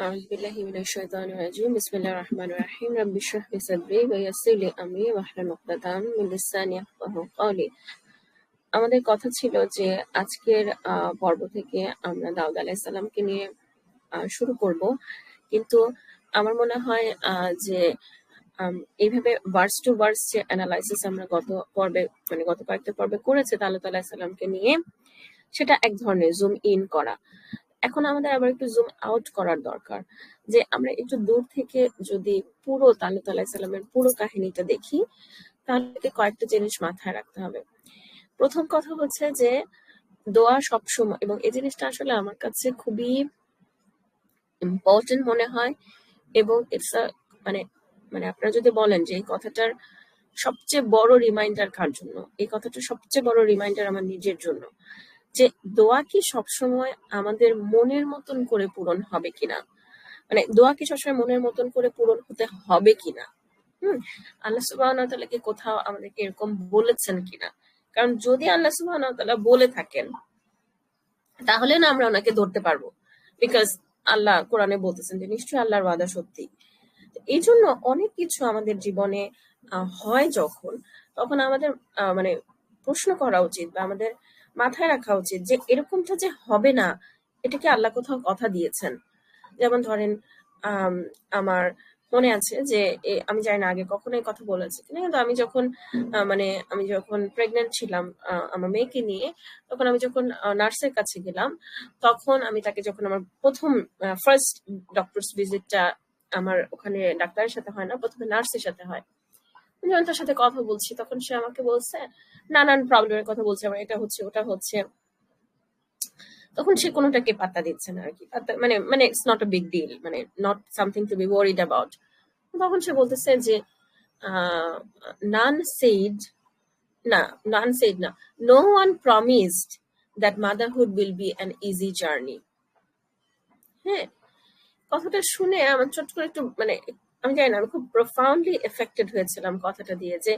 أعوذ بالله من الشيطان الرجيم بسم الله الرحمن الرحيم رب اشرح لي صدري ويسر لي أمري واحلل عقدة من لساني يفقهوا قولي। আমাদের কথা ছিল যে আজকের পর্ব থেকে আমরা দাউদ আলাইহিস সালামকে নিয়ে শুরু করব, কিন্তু আমার মনে হয় যে এইভাবে ভার্স টু ভার্স যে অ্যানালাইসিস আমরা গত কয়েকটা পর্বে করেছে দাউদ আলাইহিস সালামকে নিয়ে, সেটা এক ধরনের জুম ইন করা। এখন আমাদের আবার একটু জুম আউট করার দরকার, যে আমরা একটু দূর থেকে যদি পুরো তালুত আলাইহিস সালামের পুরো কাহিনীটা দেখি, তাহলে কয়েকটা জিনিস মাথায় রাখতে হবে। প্রথম কথা হচ্ছে যে দোয়া সবসময়, এবং এই জিনিসটা আসলে আমার কাছে খুবই ইম্পর্টেন্ট মনে হয়, এবং ইটস মানে মানে আপনারা যদি বলেন যে এই কথাটার সবচেয়ে বড় রিমাইন্ডার কার জন্য, এই কথাটার সবচেয়ে বড় রিমাইন্ডার আমার নিজের জন্য, যে দোয়া কি সবসময় আমাদের মনের মতন করে পূরণ হবে কিনা, মানে দোয়া কি সবসময় মনের মতন করে পূরণ হতে হবে কিনা। আল্লাহ সুবহানাহু ওয়া তাআলা কি কোথাও আমাদেরকে এরকম বলেছেন কিনা? কারণ যদি আল্লাহ সুবহানাহু ওয়া তাআলা বলে থাকেন, তাহলে না আমরা ওনাকে ধরতে পারবো, বিকজ আল্লাহ কোরআনে বলতেছেন যে নিশ্চয়ই আল্লাহর ওয়াদা সত্যি। এই জন্য অনেক কিছু আমাদের জীবনে হয় যখন, তখন আমাদের মানে প্রশ্ন করা উচিত বা আমাদের মাথায় রাখা উচিত যে এরকমটা যে হবে না, এটা কি আল্লাহ কোথাও কথা দিয়েছেন? যেমন ধরেন আমার মনে আছে যে আমি জানি না আগে কখনো এই কথা বলেছি কিনা, কিন্তু আমি যখন প্রেগনেন্ট ছিলাম আমার মেয়েকে নিয়ে, তখন আমি যখন নার্সের কাছে গেলাম, তখন আমি তাকে যখন আমার প্রথম ফার্স্ট ডক্টরস ভিজিটটা আমার ওখানে ডাক্তারের সাথে হয় না, প্রথমে নার্সের সাথে হয়। যখন তার সাথে কথা বলছি, তখন সে আমাকে বলছে নানান প্রবলেমের কথা বলছে, আমার এটা হচ্ছে ওটা হচ্ছে। তখন সে কোনোটাকে পাত্তা দিচ্ছে না আর কি, মানে it's not a big deal, মানে not something to be worried about. তখন সে বলতেছে যে নান সেইড না, no one promised that motherhood will be an easy journey. হ্যাঁ, কথাটা শুনে আমার চট করে একটু আমি জানি না, আমি খুব প্রফাউন্ডলি এফেক্টেড হয়েছিলাম কথাটা দিয়ে, যে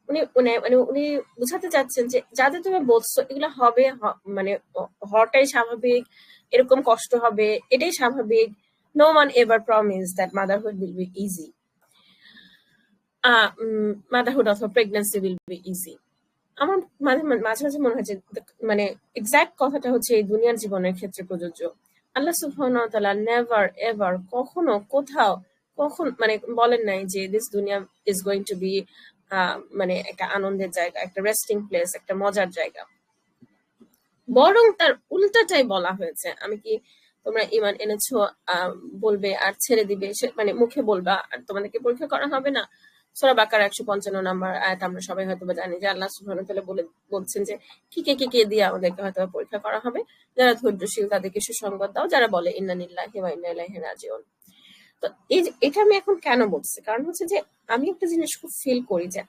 উনি বুঝাতে চাচ্ছেন যে যাদের তুমি বলছো এগুলো হবে, মানে হওয়াটাই স্বাভাবিক, এরকম কষ্ট হবে এটাই স্বাভাবিক। No one ever promise that motherhood will be easy, motherhood অথবা প্রেগন্যান্সি উইল বি ইজি। আমার মাঝে মাঝে মনে হয় যে মানে এক্সাক্ট কথাটা হচ্ছে এই দুনিয়ার জীবনের ক্ষেত্রে প্রযোজ্য। আল্লাহ সুবহানাহু ওয়া তাআলা নেভার এভার কখনো কোথাও মানে বলেন নাই যে দিস দুনিয়া ইজ গোয়িং টু বি মানে একটা আনন্দের জায়গা, একটা রেস্টিং প্লেস, একটা মজার জায়গা। বরং তার উল্টাটাই বলা হয়েছে, আমি কি তোমরা ঈমান এনেছো বলবে আর ছেড়ে দিবে, মানে মুখে বলবা আর তোমাদেরকে পরীক্ষা করা হবে না। সূরা বাকারা 155 নম্বর আয়াত আমরা সবাই হয়তো জানি যে আল্লাহ সুবহানাহু ওয়া তাআলা বলছেন যে কি দিয়ে আমাদেরকে হয়তো পরীক্ষা করা হবে, যারা ধৈর্যশীল তাদেরকে সুসংবাদ দাও, যারা বলে ইন্না লিল্লাহি ওয়া ইন্না ইলাইহি রাজিউন। তো এটা আমি এখন কেন বলছি, কারণ হচ্ছে যে আমি একটা জিনিস খুব ফিল করি যে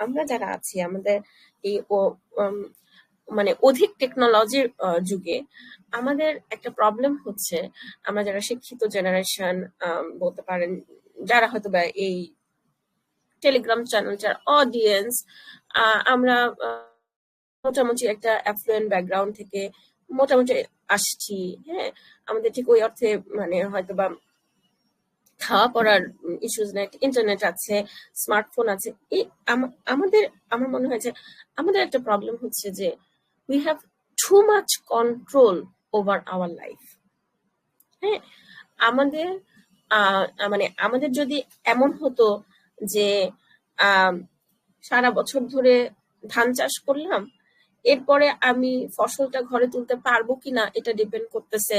আমরা যারা আছি আমাদের এই মানে অধিক টেকনোলজির যুগে, আমাদের একটা প্রবলেম হচ্ছে, আমরা যারা শিক্ষিত জেনারেশন বলতে পারেন, যারা হয়তো বা এই টেলিগ্রাম চ্যানেল যার অডিয়েন্স, আমরা মোটামুটি একটা অ্যাফ্লুয়েন্ট ব্যাকগ্রাউন্ড থেকে মোটামুটি আসছি। হ্যাঁ, আমাদের ঠিক ওই অর্থে মানে হয়তো বা খাওয়া পড়ার ইস্যুস নেই, ইন্টারনেট আছে, স্মার্টফোন আছে। এই আমার মনে হয় যে আমাদের একটা প্রবলেম হচ্ছে যে we have too much control over our life. হ্যাঁ, আমাদের আমাদের যদি এমন হতো যে সারা বছর ধরে ধান চাষ করলাম, এরপরে আমি ফসলটা ঘরে তুলতে পারবো কিনা এটা ডিপেন্ড করতেছে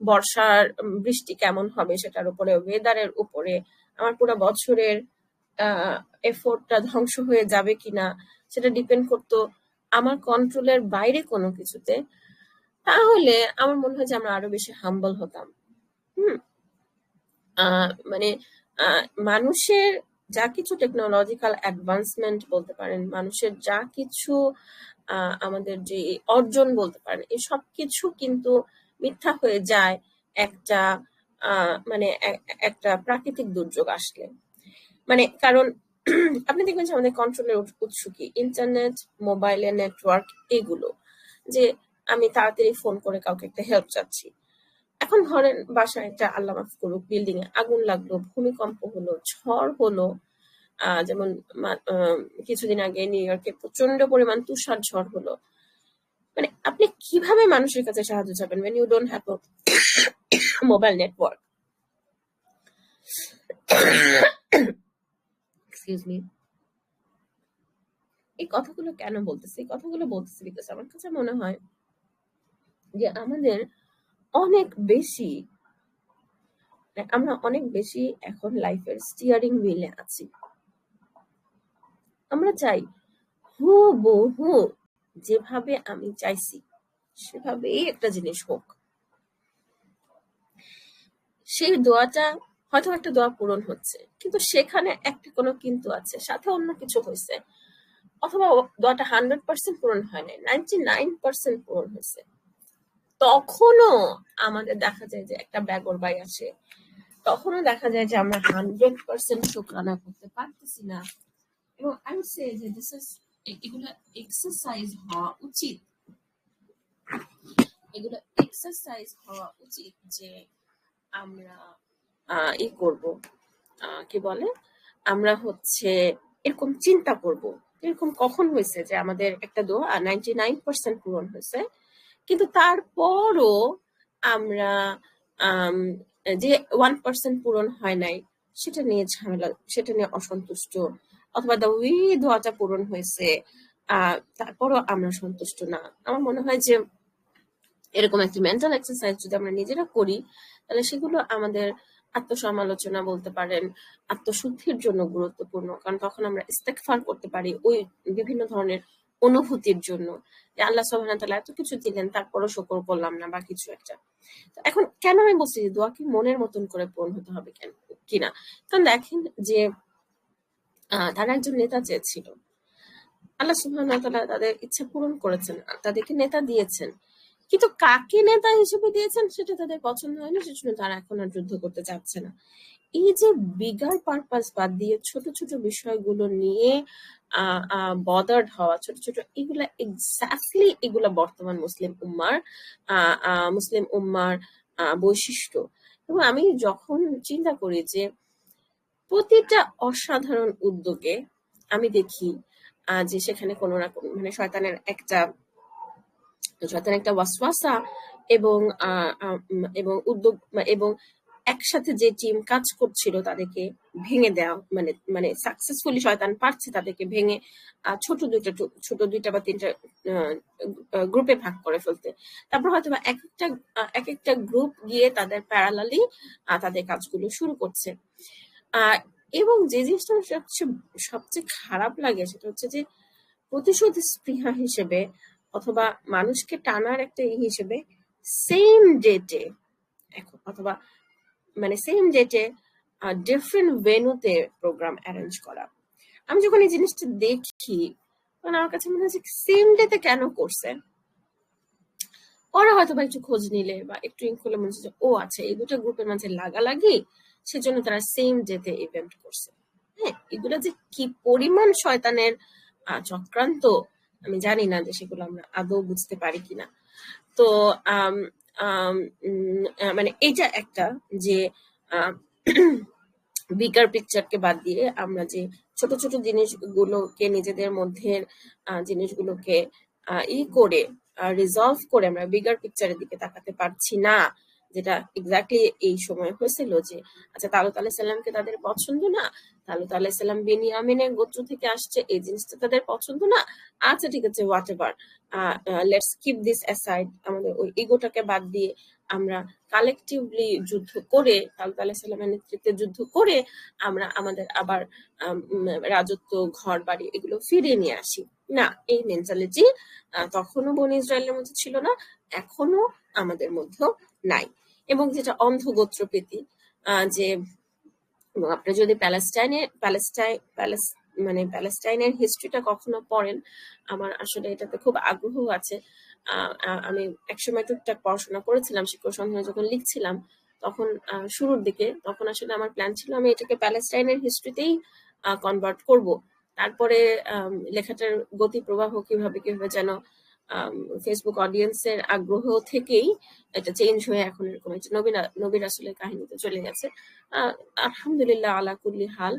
বর্ষার বৃষ্টি কেমন হবে সেটার উপরে, ওয়েদারের উপরে, আমার পুরো বছরের এফোর্টটা ধ্বংস হয়ে যাবে কিনা সেটা ডিপেন্ড করতো আমার কন্ট্রোলের বাইরে কোনো কিছুতে, তাহলে আমার মনে হয় যে আমরা আরো বেশি হাম্বল হতাম। মানে মানুষের যা কিছু টেকনোলজিক্যাল অ্যাডভান্সমেন্ট বলতে পারেন, মানুষের যা কিছু আমাদের যে অর্জন বলতে পারেন, এই সব কিছু কিন্তু মিথ্যা হয়ে যায় একটা মানে একটা প্রাকৃতিক দুর্যোগ আসলে। মানে কারণ আপনি দেখবেন যে আমাদের কন্ট্রোলের উৎস কি? ইন্টারনেট, মোবাইলের নেটওয়ার্ক, এগুলো। যে আমি তাড়াতাড়ি ফোন করে কাউকে একটা হেল্প চাচ্ছি, এখন ধরেন বাসায় একটা আল্লাহ মাফ করুক বিল্ডিং এ আগুন লাগলো, ভূমিকম্প হলো, ঝড় হলো, যেমন কিছুদিন আগে নিউ ইয়র্কে প্রচন্ড পরিমাণ তুষার ঝড় হলো। মানে আপনি কিভাবে মানুষের কাছে সাহায্য চাবেন when you don't have a mobile network? Excuse me. এই কথাগুলো কেন বলতেছি? এই কথাগুলো বলতেছি বিকজ আমার কাছে মনে হয় যে আমাদের অনেক বেশি আমরা অনেক বেশি এখন লাইফের স্টিয়ারিং হুইলে আছি। আমরা চাই হুবহু যেভাবে আমি চাইছি সেভাবেই একটা জিনিস হোক। সেই দোয়াটা হয়তো একটা দোয়া পূরণ হচ্ছে, কিন্তু সেখানে একটা কোনো কিন্তু আছে, সাথে অন্য কিছু হয়েছে, অথবা দোয়াটা 100% পূরণ হয় নাই, 99% পূরণ হয়েছে। তখনও আমাদের দেখা যায় যে একটা ব্যাগরবাই আসে, তখনও দেখা যায় যে আমরা 100% শুকরানা করতে পারতেছি না। এবং আমি সে যে এগুলো এক্সারসাইজ হওয়া উচিত, এগুলো এক্সারসাইজ হওয়া উচিত যে আমরা ই করব, কি বলে, আমরা হচ্ছে এরকম চিন্তা করব এরকম কখন হয়েছে যে আমাদের একটা দোয়া 99% পূরণ হয়েছে, কিন্তু তারপরও আমরা যে 1% পূরণ হয় নাই সেটা নিয়ে ঝামেলা, সেটা নিয়ে অসন্তুষ্ট, অথবা ওই দোয়াটা পূরণ হয়েছে তারপরও আমরা সন্তুষ্ট না। আমার মনে হয় যে এরকম একটা মেন্টাল এক্সারসাইজ যদি আমরা নিজেরা করি তাহলে সেগুলো আমাদের আত্মসমালোচনা বলতে পারেন, আত্মশুদ্ধির জন্য গুরুত্বপূর্ণ, কারণ তখন আমরা ইস্তেগফার করতে পারি ওই বিভিন্ন ধরনের অনুভূতির জন্য যে আল্লাহ সুবহানাহু ওয়া তাআলা এত কিছু দিলেন তারপরও শুকর করলাম না বা কিছু একটা। এখন কেন আমি বলছি যে দোয়া কি মনের মতন করে পূরণ হতে হবে কেন কিনা, কারণ দেখেন যে তারা একজন নেতা চেয়েছিল, আল্লাহ সুবহানাহু ওয়া তাআলা তাদের ইচ্ছা পূরণ করেছেন, তাদেরকে নেতা দিয়েছেন, কিন্তু কাকে নেতা হিসেবে দিয়েছেন সেটা তাদের পছন্দ হয়নি, সেজন্য তারা এখন আর যুদ্ধ করতে চাচ্ছে না। এই যে বিগার পারপাস বাদ দিয়ে ছোট ছোট বিষয়গুলো নিয়ে বদার্ড হওয়া, ছোট ছোট এগুলা এক্স্যাক্টলি এগুলা বর্তমান মুসলিম উম্মার বৈশিষ্ট্য। এবং আমি যখন চিন্তা করি যে প্রতিটা অসাধারণ উদ্যোগে আমি দেখি যে সেখানে কোনো না কোনো মানে শয়তানের একটা ওয়াসওয়াসা এবং উদ্যোগ এবং একসাথে যে টিম কাজ করছিল তাদেরকে ভেঙে দেওয়া, মানে সাকসেসফুলি শয়তান পারছে তাদেরকে ভেঙে ছোট দুইটা বা তিনটা গ্রুপে ভাগ করে ফেলতে। তারপর হয়তো বা এক একটা গ্রুপ গিয়ে তাদের প্যারালালি তাদের কাজগুলো শুরু করছে। এবং যে জিনিসটা সবচেয়ে খারাপ লাগে সেটা হচ্ছে যে প্রতিশোধ স্পৃহা হিসেবে অথবা মানুষকে টানার একটা হিসেবে সেম ডেটে অথবা মানে সেম ডেটে ডিফারেন্ট ভেন্যুতে প্রোগ্রাম অ্যারেঞ্জ করা। আমি যখন এই জিনিসটা দেখি তখন আমার কাছে মনে হচ্ছে সেম ডেতে কেন করছে, ওরা হয়তো বা একটু খোঁজ নিলে বা একটু ইনফলে মনে হচ্ছে যে ও আচ্ছা এই দুটো গ্রুপের মাঝে লাগালাগি সেজন্য তারা সেম ডেতে ইভেন্ট করছে। হ্যাঁ, এগুলো যে কি পরিমাণ শয়তানের চক্রান্ত আমি জানি না যে সেগুলো আমরা আদৌ বুঝতে পারি কিনা। তো মানে এইটা একটা যে বিগার পিকচারকে বাদ দিয়ে আমরা যে ছোট ছোট জিনিসগুলোকে নিজেদের মধ্যে জিনিসগুলোকে করে রিজলভ করে আমরা বিগার পিকচারের দিকে তাকাতে পারছি না, যেটা এক্স্যাক্টলি এই সময় হয়েছিল যে আচ্ছা তালুত আলাইহিস সালামকে তাদের পছন্দ না, তালুত আলাইহিস সালাম বেনিয়ামিনের গোত্র থেকে আসছে এই জিনিসটা তাদের পছন্দ না, আচ্ছা ঠিক আছে what ever, let's keep this aside, আমাদের ওই ইগোটাকে বাদ দিয়ে আমরা কালেকটিভলি যুদ্ধ করে তালুত আলাইহিস সালামের নেতৃত্বে যুদ্ধ করে আমরা আমাদের আবার রাজত্ব ঘর বাড়ি এগুলো ফিরিয়ে নিয়ে আসি। না, এই মেন্টালিটি তখনও বনি ইসরায়েলের মধ্যে ছিল না, এখনো আমাদের মধ্যেও নাই। এবং যেটা অন্ধ গোত্রপ্রীতি, যে আপনি যদি প্যালেস্টাইনের হিস্ট্রিটা কখনো পড়েন, আমার আসলে এটাতে খুব আগ্রহ আছে। আমি একসময় টুকটাক পড়াশোনা করেছিলাম শিক্ষক সন্ধানে যখন লিখছিলাম তখন শুরুর দিকে, তখন আসলে আমার প্ল্যান ছিল আমি এটাকে প্যালেস্টাইনের হিস্ট্রিতেই কনভার্ট করব। তারপরে লেখাটার গতি প্রবাহ কিভাবে যেন ফেসবুক অডিয়েন্সের আগ্রহ থেকেই এটা চেঞ্জ হয়ে এখন এরকম একটা নবী রাসূলের কাহিনীতে চলে গেছে। আলহামদুলিল্লাহ আলা কুল্লি হাল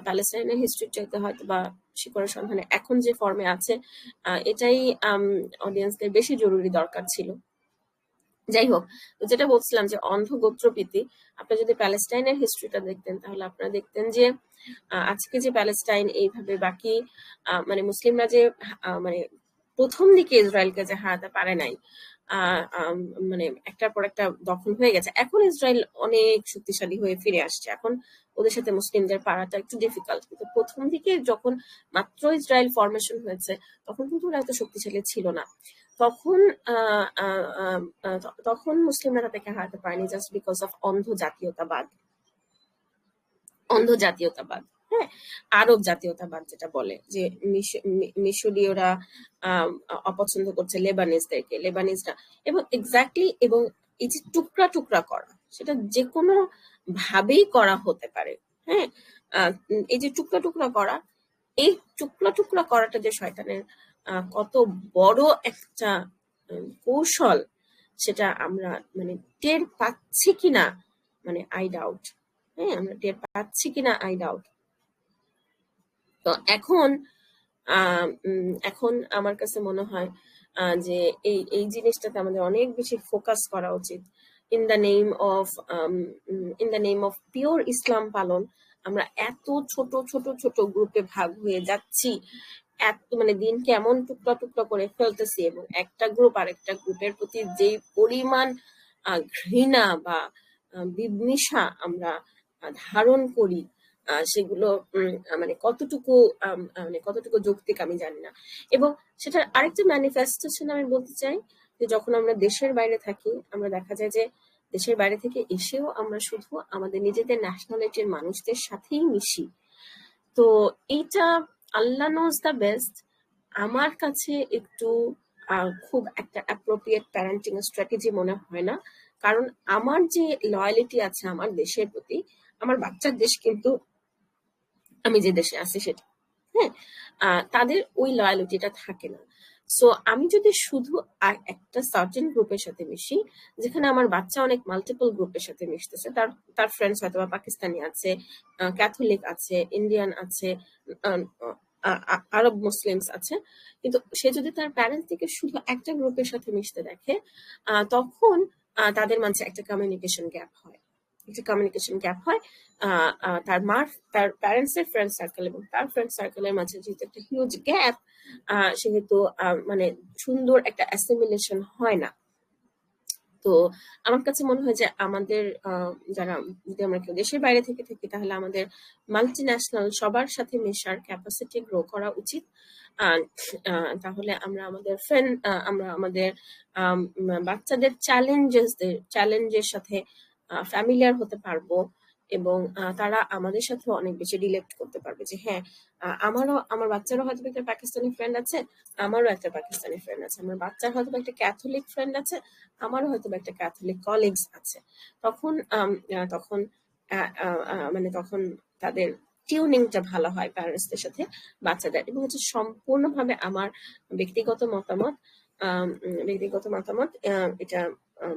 প্যালেস্টাইনের হিস্ট্রির চাইতে হয়তো বা শিকড়ের সন্ধানে এখন যে ফর্মে আছে এটাই অডিয়েন্সদের বেশি জরুরি দরকার ছিল। যাই হোক, যেটা বলছিলাম যে অন্ধ গোত্রপ্রীতি, আপনি যদি প্যালেস্টাইনের হিস্ট্রিটা দেখতেন তাহলে আপনারা দেখতেন যে আজকে যে প্যালেস্টাইন এইভাবে বাকি মানে মুসলিমরা যে মানে প্রথম দিকে ইসরায়েলকে যে হারাতে পারে নাই, মানে একটার পর একটা দখল হয়ে গেছে, এখন ইসরায়েল অনেক শক্তিশালী হয়ে ফিরে আসছে। এখন ওদের সাথে মুসলিমদের পারাটা একটু ডিফিকাল্ট, কিন্তু প্রথম দিকে যখন মাত্র ইসরায়েল ফরমেশন হয়েছে তখন কিন্তু ওরা এত শক্তিশালী ছিল না। তখন তখন মুসলিমরা তাদেরকে হারাতে পারেনি জাস্ট বিকজ অফ অন্ধ জাতীয়তাবাদ। হ্যাঁ, আরব জাতীয়তাবাদ যেটা বলে যে মিশরীয়রা অপছন্দ করছে লেবানিজরা, এবং এক্স্যাক্টলি, এবং এই যে টুকরা টুকরা করা, সেটা যে কোনো ভাবেই করা হতে পারে। হ্যাঁ, এই যে টুকরা টুকরা করা, এই টুকরা টুকরা করাটা যে শয়তানের কত বড় একটা কৌশল, সেটা আমরা মানে টের পাচ্ছি কিনা, মানে আই ডাউট। হ্যাঁ, আমরা টের পাচ্ছি কিনা আই ডাউট। তো এখন আমার কাছে মনে হয় যে এই জিনিসটাতে আমাদের অনেক বেশি ফোকাস করা উচিত। In the name of pure Islam পালন আমরা এত ছোট ছোট ছোট গ্রুপে ভাগ হয়ে যাচ্ছি, এত মানে দিন কেমন টুকরা টুকরা করে ফেলতেছি, এবং একটা গ্রুপ আরেকটা গ্রুপের প্রতি যে পরিমাণ ঘৃণা বা বিদ্বেষা আমরা ধারণ করি, সেগুলো মানে কতটুকু যৌক্তিক আমি জানি না। এবং সেটার আরেকটা ম্যানিফেস্টেশন আমি বলতে চাই যে যখন আমরা দেশের বাইরে থাকি, আমরা দেখা যায় যে দেশের বাইরে থেকে এসেও আমরা শুধু আমাদের নিজেদের ন্যাশনালিটির মানুষদের সাথেই মিশি। তো এইটা আল্লাহ নোজ দ্য বেস্ট, আমার কাছে একটু খুব একটা অ্যাপ্রোপ্রিয়েট প্যারেন্টিং স্ট্র্যাটেজি মনে হয় না। কারণ আমার যে লয়ালিটি আছে আমার দেশের প্রতি, আমার বাচ্চার দেশ কিন্তু আমি যে দেশে আছি সেটা। হ্যাঁ, তাদের ওই লয়ালিটিটা থাকে না। সো আমি যদি শুধু একটা সার্টেন গ্রুপের সাথে মিশি, যেখানে আমার বাচ্চা অনেক মাল্টিপল গ্রুপের সাথে মিশতেছে, তার ফ্রেন্ডস হয়তো বা পাকিস্তানি আছে, ক্যাথলিক আছে, ইন্ডিয়ান আছে, আরব মুসলিমস আছে, কিন্তু সে যদি তার প্যারেন্টস থেকে শুধু একটা গ্রুপের সাথে মিশতে দেখে, তখন তাদের মাঝে একটা কমিউনিকেশন গ্যাপ হয়। তার প্যারেন্টস এর ফ্রেন্ড সার্কেল এবং তার ফ্রেন্ড সার্কেলের মাঝে যেহেতু একটা হিউজ গ্যাপ, সেহেতু মানে সুন্দর একটা অ্যাসিমিলেশন হয় না। তো আমার কাছে মনে হয় যে আমাদের যারা, যদি আমরা কেউ দেশের বাইরে থেকে থাকি, তাহলে আমাদের মাল্টি ন্যাশনাল সবার সাথে মেশার ক্যাপাসিটি গ্রো করা উচিত। তাহলে আমরা আমাদের বাচ্চাদের চ্যালেঞ্জের সাথে ফ্যামিলিয়ার হতে পারবো, এবং তারা আমাদের সাথে অনেক বেশি রিলেট করতে পারবে যে হ্যাঁ, আমার বাচ্চারও হয়তো একটা পাকিস্তানি ফ্রেন্ড আছে, আমারও একটা পাকিস্তানি ফ্রেন্ড আছে, আমার বাচ্চার হয়তো একটা ক্যাথলিক ফ্রেন্ড আছে, আমারও হয়তো একটা ক্যাথলিক কলিগস আছে। তখন তখন মানে তখন তাদের টিউনিংটা ভালো হয় প্যারেন্টসদের সাথে বাচ্চাদের। এবং হচ্ছে সম্পূর্ণভাবে আমার ব্যক্তিগত মতামত, এটা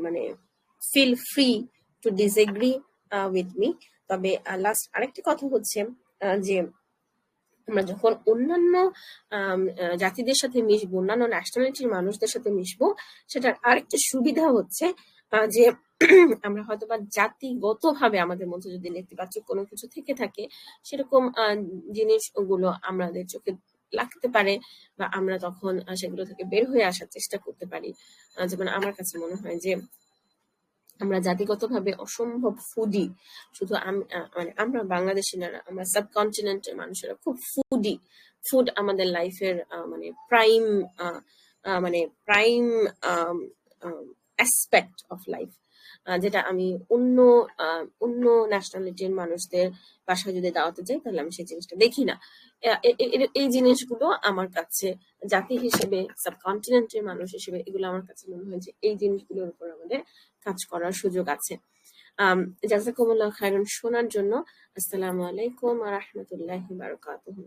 মানে feel free to disagree with me. তবে লাস্ট আরেকটি কথা হচ্ছে যে আমরা যখন অন্যান্য জাতিদের সাথে মিশবো, অন্যান্য ন্যাশনালিটির মানুষদের সাথে মিশবো, সেটার আরেকটা সুবিধা হচ্ছে যে আমরা হয়তোবা জাতিগতভাবে আমাদের মধ্যে যদি নেতিবাচক কোনো কিছু থেকে থাকে, সেরকম জিনিসগুলো আমাদের চোখে লাগতে পারে, বা আমরা তখন সেগুলো থেকে বের হয়ে আসার চেষ্টা করতে পারি। যেমন আমার কাছে মনে হয় যে আমরা জাতিগতভাবে অসম্ভব ফুডি, শুধু মানে আমরা বাংলাদেশি না, আমরা সাবকন্টিনেন্টের মানুষেরা খুব ফুডি। ফুড আমাদের লাইফের মানে প্রাইম অ্যাসপেক্ট অফ লাইফ, যেটা আমি অন্য ন্যাশনালিটির মানুষদের বাসায় যদি দাওয়াতে যাই তাহলে আমি সেই জিনিসটা দেখি না। এই জিনিসগুলো আমার কাছে জাতি হিসেবে, সাবকন্টিনেন্টের মানুষ হিসেবে, এগুলো আমার কাছে মনে হয় যে এই জিনিসগুলোর উপর আমাদের কাজ করার সুযোগ আছে। জাযাকুমুল্লাহ খায়রান শোনার জন্য। আসসালামু আলাইকুম ওয়া রাহমাতুল্লাহি ওয়া বারাকাতুহু।